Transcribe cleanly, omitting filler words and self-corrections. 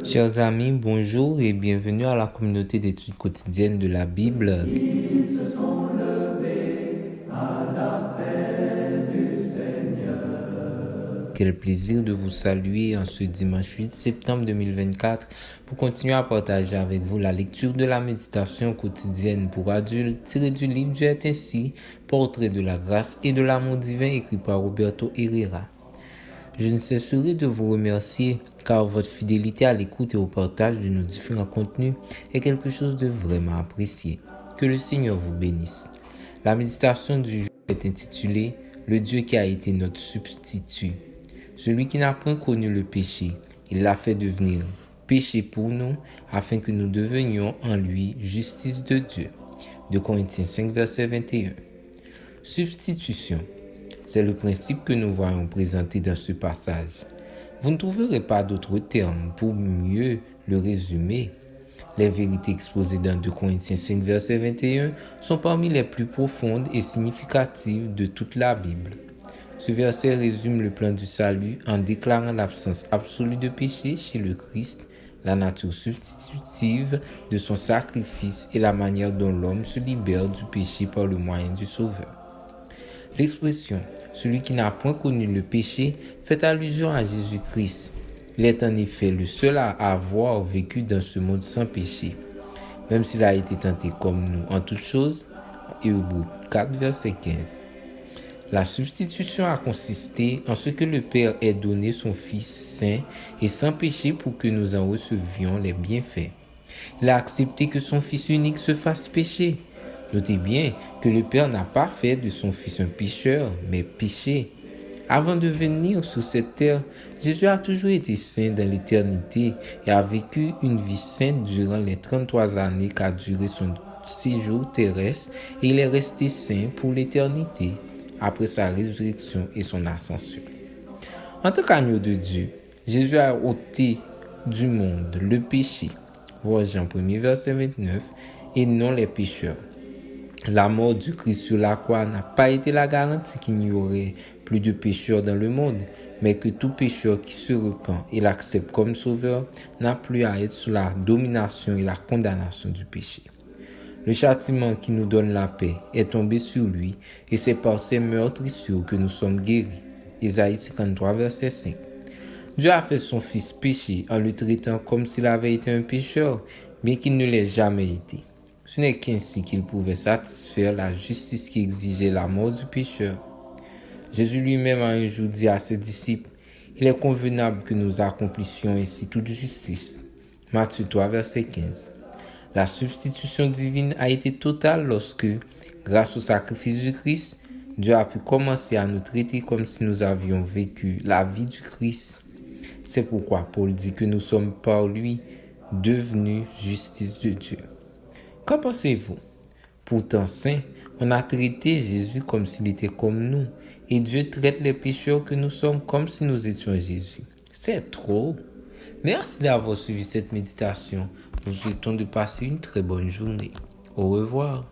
Chers amis, bonjour et bienvenue à la communauté d'études quotidiennes de la Bible. Quel plaisir de vous saluer en ce dimanche 8 septembre 2024 pour continuer à partager avec vous la lecture de la méditation quotidienne pour adultes tirée du livre Dieu est ainsi, portrait de la grâce et de l'amour divin écrit par Roberto Herrera. Je ne cesserai de vous remercier car votre fidélité à l'écoute et au partage de nos différents contenus est quelque chose de vraiment apprécié. Que le Seigneur vous bénisse. La méditation du jour est intitulée « Le Dieu qui a été notre substitut ». Celui qui n'a point connu le péché, il l'a fait devenir péché pour nous afin que nous devenions en lui justice de Dieu. 2 Corinthiens 5, verset 21. Substitution. C'est le principe que nous voyons présenté dans ce passage. Vous ne trouverez pas d'autres termes pour mieux le résumer. Les vérités exposées dans 2 Corinthiens 5, verset 21 sont parmi les plus profondes et significatives de toute la Bible. Ce verset résume le plan du salut en déclarant l'absence absolue de péché chez le Christ, la nature substitutive de son sacrifice et la manière dont l'homme se libère du péché par le moyen du Sauveur. L'expression « celui qui n'a point connu le péché » fait allusion à Jésus-Christ. Il est en effet le seul à avoir vécu dans ce monde sans péché, même s'il a été tenté comme nous en toutes choses. Hébreux 4, verset 15. La substitution a consisté en ce que le Père ait donné son Fils saint et sans péché pour que nous en recevions les bienfaits. Il a accepté que son Fils unique se fasse péché. Notez bien que le Père n'a pas fait de son Fils un pécheur, mais péché. Avant de venir sur cette terre, Jésus a toujours été saint dans l'éternité et a vécu une vie sainte durant les 33 années qu'a duré son séjour terrestre et il est resté saint pour l'éternité après sa résurrection et son ascension. En tant qu'agneau de Dieu, Jésus a ôté du monde le péché, voir Jean 1er verset 29, et non les pécheurs. La mort du Christ sur la croix n'a pas été la garantie qu'il n'y aurait plus de pécheurs dans le monde, mais que tout pécheur qui se repent et l'accepte comme sauveur n'a plus à être sous la domination et la condamnation du péché. Le châtiment qui nous donne la paix est tombé sur lui et c'est par ses meurtrissures que nous sommes guéris. Ésaïe 53, verset 5. Dieu a fait son Fils péché en le traitant comme s'il avait été un pécheur, bien qu'il ne l'ait jamais été. Ce n'est qu'ainsi qu'il pouvait satisfaire la justice qui exigeait la mort du pécheur. Jésus lui-même a un jour dit à ses disciples, « Il est convenable que nous accomplissions ainsi toute justice. » Matthieu 3, verset 15. La substitution divine a été totale lorsque, grâce au sacrifice du Christ, Dieu a pu commencer à nous traiter comme si nous avions vécu la vie du Christ. C'est pourquoi Paul dit que nous sommes par lui devenus justice de Dieu. Qu'en pensez-vous? Pourtant saint, on a traité Jésus comme s'il était comme nous, et Dieu traite les pécheurs que nous sommes comme si nous étions Jésus. C'est trop. Merci d'avoir suivi cette méditation. Nous souhaitons de passer une très bonne journée. Au revoir.